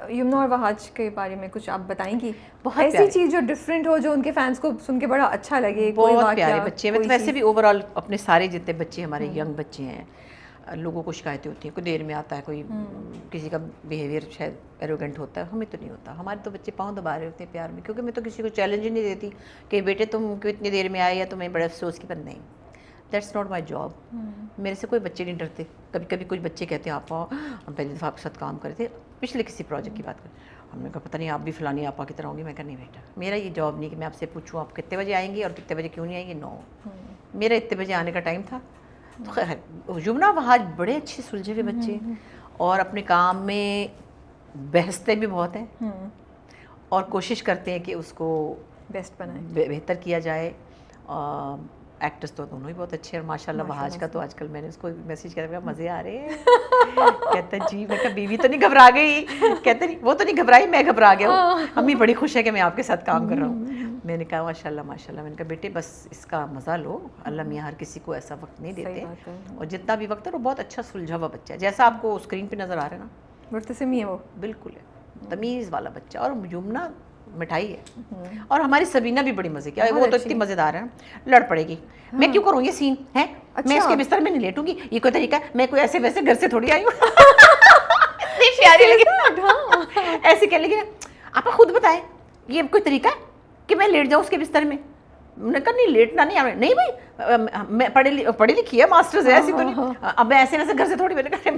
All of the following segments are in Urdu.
یمنا اور وہاج کے بارے میں کچھ آپ بتائیں گی؟ بہت ایسی چیز جو ڈفرینٹ ہو، جو ان کے فینس کو سن کے بڑا اچھا لگے. بہت پیارے بچے ہیں. ویسے بھی اوور آل اپنے سارے جتنے بچے ہمارے ینگ بچے ہیں، لوگوں کو شکایتیں ہوتی ہیں، کوئی دیر میں آتا ہے، کوئی کسی کا بیہیویئر شاید ایروگنٹ ہوتا ہے. ہمیں تو نہیں ہوتا. ہمارے تو بچے پاؤں دبا رہے ہوتے ہیں پیار میں، کیونکہ میں تو کسی کو چیلنج ہی نہیں دیتی کہ بیٹے تم کیوں اتنی دیر میں آئے، یا تمہیں بڑے افسوس کی بات نہیں. That's not my job. میرے سے کوئی بچے نہیں ڈرتے. کبھی کبھی کچھ بچے کہتے ہیں آپا ہم پہلے دفعہ آپ کے ساتھ کام کرے تھے، پچھلے کسی پروجیکٹ کی بات کریں، ہم نے کہا پتہ نہیں آپ بھی فلانی آپا کی طرح ہوں گی. میں کہا نہیں بیٹا، میرا یہ جاب نہیں کہ میں آپ سے پوچھوں آپ کتنے بجے آئیں گی اور کتنے بجے کیوں نہیں آئیں گی. نو، میرا اتنے بجے آنے کا ٹائم تھا. یمنا وہاج بڑے اچھے سلجھے ہوئے بچے، اور اپنے کام میں بحثتے بھی بہت ہیں، اور کوشش کرتے ہیں کہ اس کو بیسٹ بنائیں، بہتر کیا جائے. ایکٹرس تو دونوں ہی بہت اچھے ہیں، اور ماشاء اللہ وہاج کا تو آج کل میں نے اس کو میسیج کیا مزے آ رہے ہیں. کہتا ہے جی. میں کہا بیوی تو نہیں گھبرا گئی؟ کہتے نہیں وہ تو نہیں گھبرائی، میں گھبرا گیا ہوں. امی بڑی خوش ہے کہ میں آپ کے ساتھ کام کر رہا ہوں. میں نے کہا ماشاء اللہ ماشاء اللہ. میں نے کہا بیٹے بس اس کا مزہ لو، اللہ میاں ہر کسی کو ایسا وقت نہیں دیتے، اور جتنا بھی وقت ہے وہ بہت اچھا سلجھا ہوا بچہ ہے، جیسا آپ کو اسکرین پہ نظر آ رہا ہے نا، مرتسم ہی ہے وہ. بالکل ہے، تمیز والا بچہ. اور یمنا مٹھائی ہے. اور ہماری سبینہ بھی بڑی مزے کی، وہ تو اتنی مزیدار ہے، لڑ پڑے گی. میں کیوں کروں یہ سین ہے، میں اس کے بستر میں نہیں لیٹوں گی، یہ کوئی طریقہ ہے، میں کوئی ایسے ویسے گھر سے تھوڑی آئی ہوں. پیاری لگی ایسے کہنے لگی آپ خود بتائیں یہ کوئی طریقہ ہے کہ میں لیٹ جاؤں اس کے بستر میں. میں نے کہا نہیں لیٹنا نہیں آ رہا. نہیں بھائی میں پڑھی لکھی ہے، ماسٹرز ہے، ایسی تو نہیں. اب میں ایسے ویسے گھر سے تھوڑی. میں نے کہا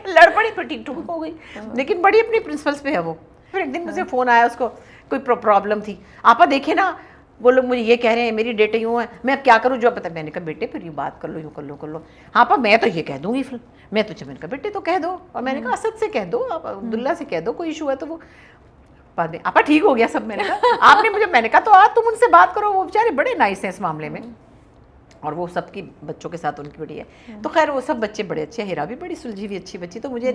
لڑ پڑی، پھر ٹھیک ٹھوک ہو گئی. لیکن بڑی اپنی پرنسپلس پہ ہے وہ. پھر ایک دن مجھے فون آیا، اس کو کوئی پرابلم تھی. آپا دیکھیں نا وہ لوگ مجھے یہ کہہ رہے ہیں میری ڈیٹ یوں ہے، میں اب کیا کروں جو پتہ. میں نے کہا بیٹے پھر یوں بات کر لو، یوں کر لو. ہاں پا میں تو یہ کہہ دوں گی، پھر میں تو میں نے کہا بیٹے تو کہہ دو. اور میں نے کہا اسد سے کہہ دو، آپ عبداللہ سے کہہ دو، کوئی ایشو ہے تو وہ بعد میں آپا ٹھیک ہو گیا سب. میں نے کہا آپ نے مجھے، میں نے کہا تو تم ان سے بات کرو، وہ بیچارے بڑے نائس ہیں اس معاملے میں، اور وہ سب کی بچوں کے ساتھ ان کی بڑی ہے. تو خیر وہ سب بچے بڑے اچھے. ہیرا بھی بڑی سلجھی ہوئی اچھی بچی. تو مجھے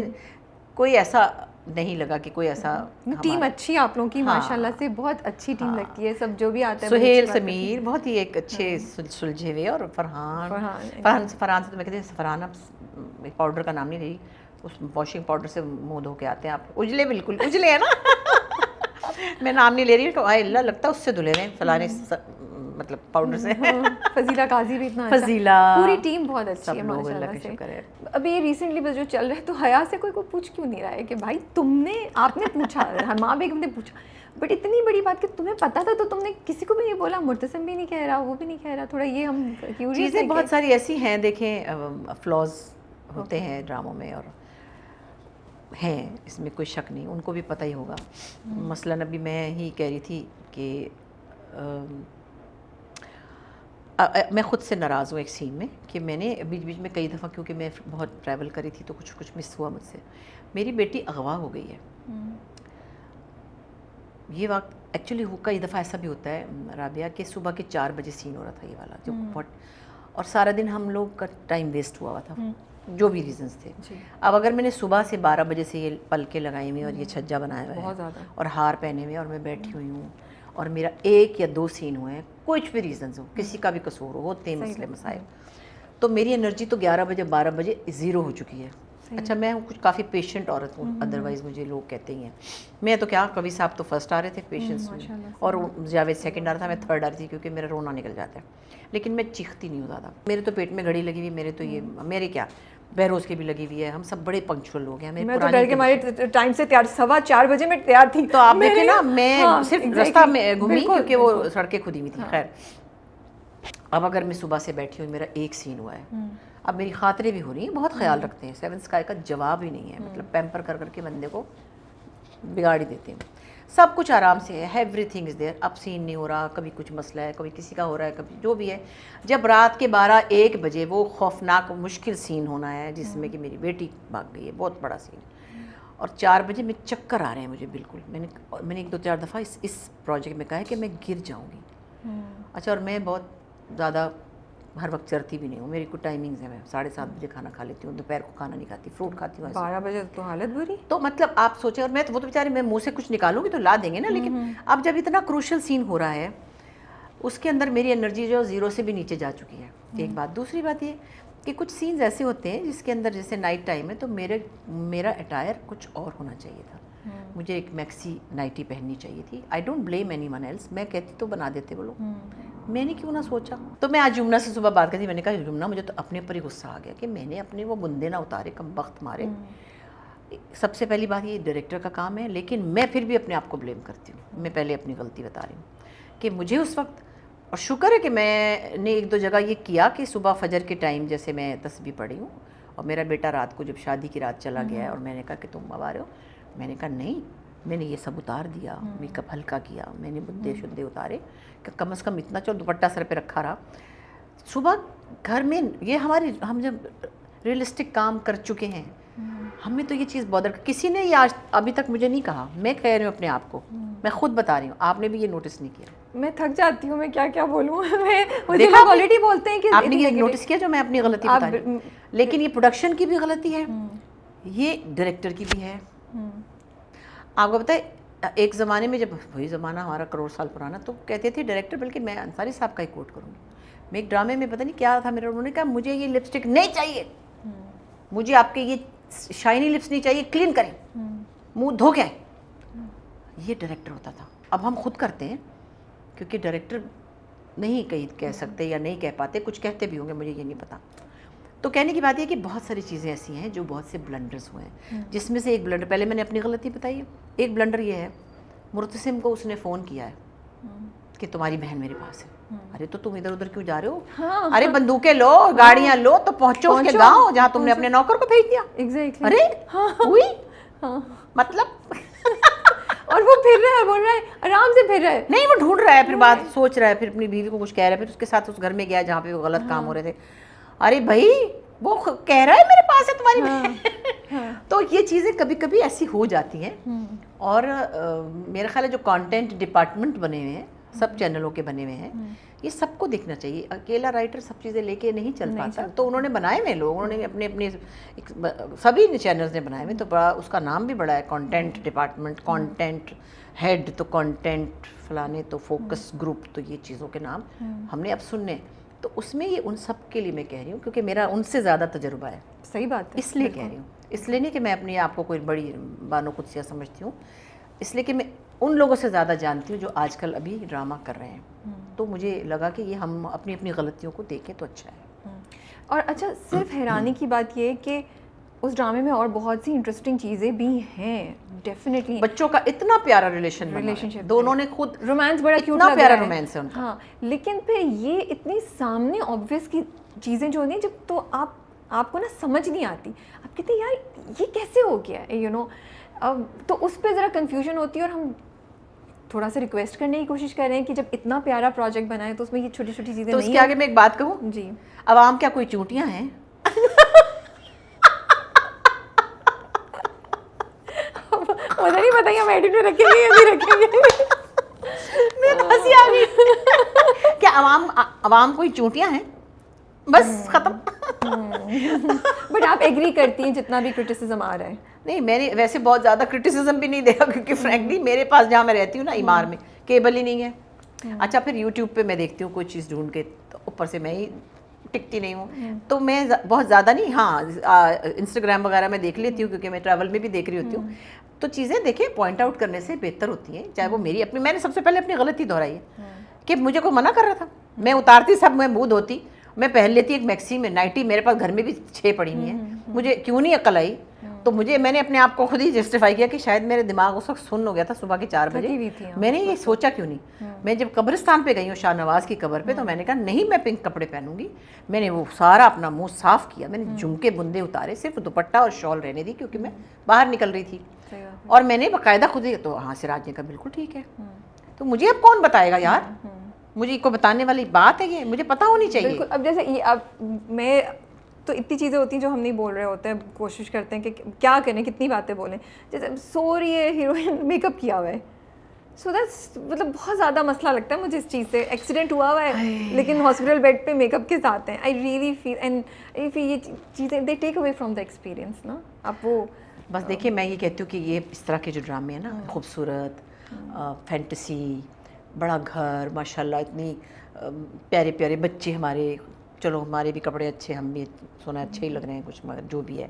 کوئی ایسا نہیں لگا کہ کوئی ایسا. ٹیم اچھی آپ لوگوں کی ماشاءاللہ سے، بہت اچھی ٹیم لگتی ہے. سب جو بھی آتا ہے، سہیل سمیر بہت ہی ایک اچھے سلجھے ہوئے، اور فرحان سے تو میں کہتے ہیں فرحان اب پاؤڈر کا نام نہیں رہی، اس واشنگ پاؤڈر سے منہ دھو کے آتے ہیں آپ، اجلے بالکل اجلے ہیں نا. میں نام نہیں لے رہی ہوں، اللہ لگتا ہے اس سے دھلے ہوئے فلانے مطلب پاؤڈر سے. فضیلہ قاضی بھی اتنا فضیلہ، پوری ٹیم بہت اچھی ہے ماشاءاللہ سے. ابھی یہ ریسنٹلی بس جو چل رہا ہے، تو حیا سے کوئی پوچھ کیوں نہیں رہا ہے کہ بھائی آپ نے پوچھا، ماں بیگم نے پوچھا، بٹ اتنی بڑی بات کہ تمہیں پتا تھا تو تم نے کسی کو بھی نہیں بولا؟ مرتسم بھی نہیں کہہ رہا، وہ بھی نہیں کہہ رہا. تھوڑا یہ ہم چیزیں بہت ساری ایسی ہیں. دیکھیں فلاز ہوتے ہیں ڈراموں میں، اور ہیں، اس میں کوئی شک نہیں، ان کو بھی پتہ ہی ہوگا. مثلاً ابھی میں ہی کہہ رہی تھی کہ میں خود سے ناراض ہوں ایک سین میں، کہ میں نے بیچ بیچ میں کئی دفعہ، کیونکہ میں بہت ٹریول کری تھی تو کچھ مس ہوا مجھ سے. میری بیٹی اغوا ہو گئی ہے. یہ وقت ایکچولی کئی دفعہ ایسا بھی ہوتا ہے رابعہ کہ صبح کے 4 بجے سین ہو رہا تھا یہ والا، جو بہت، اور سارا دن ہم لوگ کا ٹائم ویسٹ ہوا تھا، جو بھی ریزنس تھے. اب اگر میں نے صبح سے 12 بجے سے یہ پلکیں لگائی ہوئی اور یہ چھجا بنایا ہوا ہے اور ہار پہنے ہوئے، اور میں بیٹھی ہوئی ہوں، اور میرا 1 یا 2 سین ہوئے ہیں، کچھ بھی ریزنز ہو، کسی کا بھی قصور ہو، ہوتے ہیں مسئلے مسائل، تو میری انرجی تو 11 بجے 12 بجے زیرو ہو چکی ہے. اچھا میں کچھ کافی پیشنٹ عورت ہوں، ادروائز مجھے لوگ کہتے ہی ہیں. میں تو کیا، کبھی صاحب تو فرسٹ آ رہے تھے پیشنٹس میں، اور جاوید سیکنڈ آ رہا تھا، میں تھرڈ آ رہی تھی، کیونکہ میرا رونا نکل جاتا ہے. لیکن میں چیختی نہیں ہوں زیادہ. میرے تو پیٹ میں گھڑی لگی ہوئی، میرے تو یہ میرے کیا بہروز کی بھی لگی ہوئی ہے. ہم سب بڑے پنکچوئل لوگ ہیں. میں تو ڈر کے ہمارے ٹائم سے تیار 4:15 بجے میں تیار تھی. تو آپ دیکھیں نا، میں صرف رستہ میں گھومی کیونکہ وہ سڑکیں کھدی ہوئی تھیں. خیر اب اگر میں صبح سے بیٹھی ہوں، میرا 1 سین ہوا ہے، اب میری خاطریں بھی ہو رہی ہیں، بہت خیال رکھتے ہیں. 7 اسکائی کا جواب ہی نہیں ہے، مطلب پیمپر کر کے بندے کو بگاڑ ہی دیتے ہیں. سب کچھ آرام سے ہے، ایوری تھنگ از دیئر. اب سین نہیں ہو رہا، کبھی کچھ مسئلہ ہے، کبھی کسی کا ہو رہا ہے، کبھی جو بھی ہے. جب رات کے 12-1 بجے وہ خوفناک مشکل سین ہونا ہے جس میں کہ میری بیٹی بھاگ گئی ہے، بہت بڑا سین، اور 4 بجے میں چکر آ رہے ہیں مجھے بالکل. میں نے 1-2-4 دفعہ اس پروجیکٹ میں کہا ہے کہ میں گر جاؤں گی. اچھا، اور میں بہت زیادہ ہر وقت چرتی بھی نہیں ہوں، میری کوئی ٹائمنگز ہیں. میں 7:30 بجے کھانا کھا لیتی ہوں، دوپہر کو کھانا نہیں کھاتی، فروٹ کھاتی ہوں. 12 بجے تو حالت بری. تو مطلب آپ سوچیں، اور میں تو وہ تو بیچارے میں منہ سے کچھ نکالوں گی تو لا دیں گے نا. لیکن اب جب اتنا کروشل سین ہو رہا ہے، اس کے اندر میری انرجی جو 0 سے بھی نیچے جا چکی ہے. ایک بات. دوسری بات یہ کہ کچھ سینز ایسے ہوتے ہیں جس کے اندر جیسے نائٹ ٹائم ہے تو میرا اٹائر کچھ اور ہونا چاہیے تھا. مجھے ایک میکسی نائٹی پہننی چاہیے تھی. I don't blame anyone else, میں کہتی تو بنا دیتے وہ لوگ, میں نے کیوں نہ سوچا. تو میں آج یمنا سے صبح بات کرتی, میں نے کہا یمنا مجھے تو اپنے اوپر ہی غصہ آ گیا کہ میں نے اپنے وہ بندے نہ اتارے, کم بخت مارے. سب سے پہلی بات یہ ڈائریکٹر کا کام ہے, لیکن میں پھر بھی اپنے آپ کو بلیم کرتی ہوں. میں پہلے اپنی غلطی بتا رہی ہوں کہ مجھے اس وقت, اور شکر ہے کہ میں نے ایک دو جگہ یہ کیا کہ صبح فجر کے ٹائم جیسے میں تسبیح پڑھی ہوں, اور میرا بیٹا رات کو جب شادی کی رات چلا گیا ہے اور میں نے کہا کہ تم اب آ رہے ہو, میں نے کہا نہیں, میں نے یہ سب اتار دیا, میک اپ ہلکا کیا, میں نے بندے شدے اتارے کہ کم از کم اتنا چل دوپٹہ سر پہ رکھا رہا. صبح گھر میں یہ ہم جب ریئلسٹک کام کر چکے ہیں, ہمیں تو یہ چیز بادر, کسی نے یہ آج ابھی تک مجھے نہیں کہا, میں کہہ رہی ہوں اپنے آپ کو, میں خود بتا رہی ہوں, آپ نے بھی یہ نوٹس نہیں کیا. میں تھک جاتی ہوں, میں کیا کیا بولوں. مجھے لوگ آلریڈی بولتے ہیں کہ آپ نے یہ نوٹس کیا جو میں اپنی غلطی بتا رہی ہوں, لیکن یہ پروڈکشن کی بھی غلطی ہے, یہ ڈائریکٹر کی بھی ہے. آپ کو بتائیں ایک زمانے میں, جب وہی زمانہ ہمارا کروڑ سال پرانا, تو کہتے تھے ڈائریکٹر, بلکہ میں انصاری صاحب کا ہی کوٹ کروں گی, میں ایک ڈرامے میں پتہ نہیں کیا تھا میرا, انہوں نے کہا مجھے یہ لپسٹک نہیں چاہیے, مجھے آپ کے یہ شائنی لپس نہیں چاہیے, کلین کریں, منہ دھو کے آئیں. یہ ڈائریکٹر ہوتا تھا. اب ہم خود کرتے ہیں کیونکہ ڈائریکٹر نہیں کہہ سکتے یا نہیں کہہ پاتے, کچھ کہتے بھی ہوں گے, مجھے یہ نہیں پتا. تو کہنے کی بات یہ کہ بہت ساری چیزیں ایسی ہیں جو بہت سے بلنڈرز ہوئے ہیں, جس میں سے ایک بلنڈر, پہلے میں نے اپنی غلطی بتائی ہے, ایک بلنڈر یہ ہے, مرتسم کو اس نے فون کیا ہے کہ تمہاری بہن میرے پاس ہے. ارے تو تم ادھر ادھر کیوں جا رہے ہو, ارے بندوقیں لو, گاڑیاں لو, تو پہنچو اس کے گاؤں جہاں تم نے اپنے نوکر کو بھیج دیا. ارے ہوئی مطلب, اور وہ پھر رہا ہے, بول رہا ہے آرام سے پھر رہا ہے, نہیں وہ ڈھونڈ رہا ہے, پھر بات سوچ رہا ہے, پھر اپنی بیوی کو کچھ کہہ رہا ہے, پھر اس کے ساتھ اس گھر میں گیا جہاں پہ وہ غلط کام ہو رہے تھے. ارے بھائی وہ کہہ رہا ہے میرے پاس ہے تمہاری بہن. تو یہ چیزیں کبھی کبھی ایسی ہو جاتی ہیں. اور میرا خیال ہے جو کانٹینٹ ڈپارٹمنٹ بنے ہوئے ہیں, سب چینلوں کے بنے ہوئے ہیں, یہ سب کو دیکھنا چاہیے. اکیلا رائٹر سب چیزیں لے کے نہیں چل پاتا. تو انہوں نے بنائے ہوئے, لوگوں نے اپنے سبھی چینلز نے بنائے ہوئے, تو بڑا اس کا نام بھی بڑا ہے, کانٹینٹ ڈپارٹمنٹ, کانٹینٹ ہیڈ, تو کانٹینٹ فلانے, تو فوکس گروپ, تو یہ چیزوں کے نام ہم نے اب سننے. تو اس میں یہ ان سب کے لیے میں کہہ رہی ہوں کیونکہ میرا ان سے زیادہ تجربہ ہے. صحیح بات ہے, اس لیے کہہ رہی ہوں, اس لیے نہیں کہ میں اپنے آپ کو کوئی بڑی بانو قدسیہ سمجھتی ہوں, اس لیے کہ میں ان لوگوں سے زیادہ جانتی ہوں جو آج کل ابھی ڈرامہ کر رہے ہیں. تو مجھے لگا کہ یہ ہم اپنی غلطیوں کو دیکھیں تو اچھا ہے. اور اچھا, صرف حیرانی کی بات یہ ہے کہ اس ڈرامے میں اور بہت سی انٹرسٹنگ چیزیں بھی ہیں. ڈیفینیٹلی بچوں کا اتنا پیارا ریلیشن شپ, دونوں نے خود رومانس بڑا کیوٹ اتنا پیارا رومانس ہے ان کا. ہاں, لیکن پھر یہ اتنی سامنے آبویس کی چیزیں جو نہیں, جب تو آپ کو نا سمجھ نہیں آتی, آپ کہتے ہیں یار یہ کیسے ہو گیا ہے, یو نو. تو اس پہ ذرا کنفیوژن ہوتی ہے, اور ہم تھوڑا سا ریکویسٹ کرنے کی کوشش کر رہے ہیں کہ جب اتنا پیارا پروجیکٹ بنا ہے تو اس میں یہ چھوٹی چھوٹی چیزیں. تو اس کے آگے میں ایک بات کہوں, جی, عوام کیا کوئی چونٹیاں ہیں؟ مجھے نہیں پتا ہم ایڈٹ میں رکھیں گے یا نہیں رکھیں گے. میرے تو ہنسی آ گئی. کیا عوام کوئی چونٹیاں ہیں؟ بس ختم. بٹ آپ ایگری کرتی ہیں جتنا بھی کرٹیسزم آ رہا ہے؟ نہیں, میں نے ویسے بہت زیادہ کرٹیسزم بھی نہیں دیکھا, کیونکہ فرینکلی میرے پاس جہاں میں رہتی ہوں نا ایمار میں کیبل ہی نہیں ہے. اچھا, پھر یوٹیوب پہ میں دیکھتی ہوں کوئی چیز ڈھونڈ کے, تو اوپر سے میں ہی ٹکتی نہیں ہوں, تو میں بہت زیادہ نہیں, ہاں انسٹاگرام وغیرہ میں دیکھ لیتی ہوں کیونکہ میں ٹریول میں بھی دیکھ رہی ہوتی ہوں. تو چیزیں دیکھیں پوائنٹ آؤٹ کرنے سے بہتر ہوتی ہیں, چاہے وہ میری اپنی, میں نے سب سے پہلے اپنی غلطی دہرائی ہے کہ مجھے کوئی منع کر رہا تھا, میں اتارتی سب, میں منہ دھوتی, میں پہن لیتی ایک میکسی میں نائٹی, میرے پاس گھر میں بھی 6 پڑی ہوئی ہیں, مجھے کیوں نہیں عقل آئی. تو میں نے اپنے آپ کو خود ہی جسٹیفائی کیا کہ شاید میرے دماغ اس وقت سن ہو گیا تھا صبح کے 4 بجے. میں نے یہ سوچا کیوں نہیں, میں جب قبرستان پہ گئی ہوں شاہ نواز کی قبر پہ, تو میں نے کہا نہیں میں پنک کپڑے پہنوں گی. میں نے وہ سارا اپنا منہ صاف کیا, میں نے جھمکے بندے اتارے, صرف دوپٹہ اور شال رہنے دی کیونکہ میں باہر نکل رہی تھی. اور میں نے باقاعدہ خود ہی, تو ہاں سراج نے کہا بالکل ٹھیک ہے. تو مجھے اب کون بتائے گا یار, مجھے کو بتانے والی بات ہے, یہ مجھے پتہ ہونی چاہیے. بالکل. اب جیسے یہ, اب میں تو اتنی چیزیں ہوتی ہیں جو ہم نہیں بول رہے ہوتے ہیں, کوشش کرتے ہیں کہ کیا کریں, کتنی باتیں بولیں. جیسے سو رہی ہے ہیروئن, میک اپ کیا ہوا ہے, سو دیٹس مطلب بہت زیادہ مسئلہ لگتا ہے مجھے اس چیز سے. ایکسیڈنٹ ہوا ہوا ہے لیکن ہاسپٹل بیڈ پہ میک اپ کے ساتھ ہیں. آئی ریئلی فیل, اینڈ یہ چیزیں دے ٹیک اوے فرام دا ایکسپیرئنس نا. آپ وہ بس دیکھیے, میں یہ کہتی ہوں کہ یہ اس طرح کے جو ڈرامے ہیں نا, خوبصورت فینٹیسی, بڑا گھر, ماشاء اللہ اتنی پیارے پیارے بچے ہمارے, چلو ہمارے بھی کپڑے اچھے، ہم بھی سونا اچھے ہی لگ رہے ہیں کچھ، مگر جو بھی ہے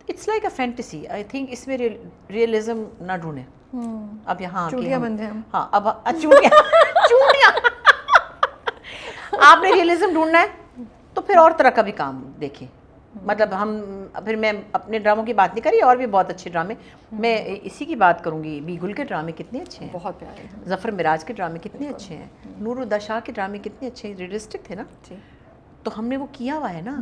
it's like a fantasy. I think اس میں ریئلزم نہ ڈھونڈیں. اب یہاں چوڑیاں بندے ہم. ہاں اب چوڑیاں آپ نے ریئلزم ڈھونڈنا ہے تو پھر اور طرح کا بھی کام دیکھیں. مطلب پھر میں اپنے ڈراموں کی بات نہیں کر رہی، اور بھی بہت اچھے ڈرامے، میں اسی کی بات کروں گی. بی گل کے ڈرامے کتنے اچھے ہیں، بہت پیارے ہیں. ظفر معراج کے ڈرامے کتنے اچھے ہیں، نور الہدیٰ شاہ کے ڈرامے کتنے اچھے ہیں، ریئلسٹک تھے نا. تو ہم نے وہ کیا ہوا ہے نا.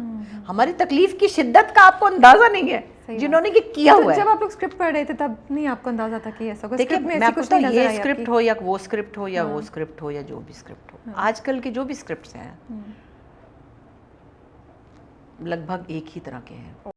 ہماری تکلیف کی شدت کا آپ کو اندازہ نہیں ہے جنہوں نے یہ کیا ہوا ہے. جب آپ لوگ اسکرپٹ پڑھ رہے تھے تب نہیں آپ کو اندازہ تھا کہ ایسا دیکھیں میں آپ کو یہ اسکرپٹ ہو یا وہ اسکرپٹ ہو یا وہ اسکرپٹ ہو یا جو بھی اسکرپٹ ہو، آج کل کے جو بھی اسکرپٹس ہیں لگ بھگ ایک ہی طرح کے ہیں.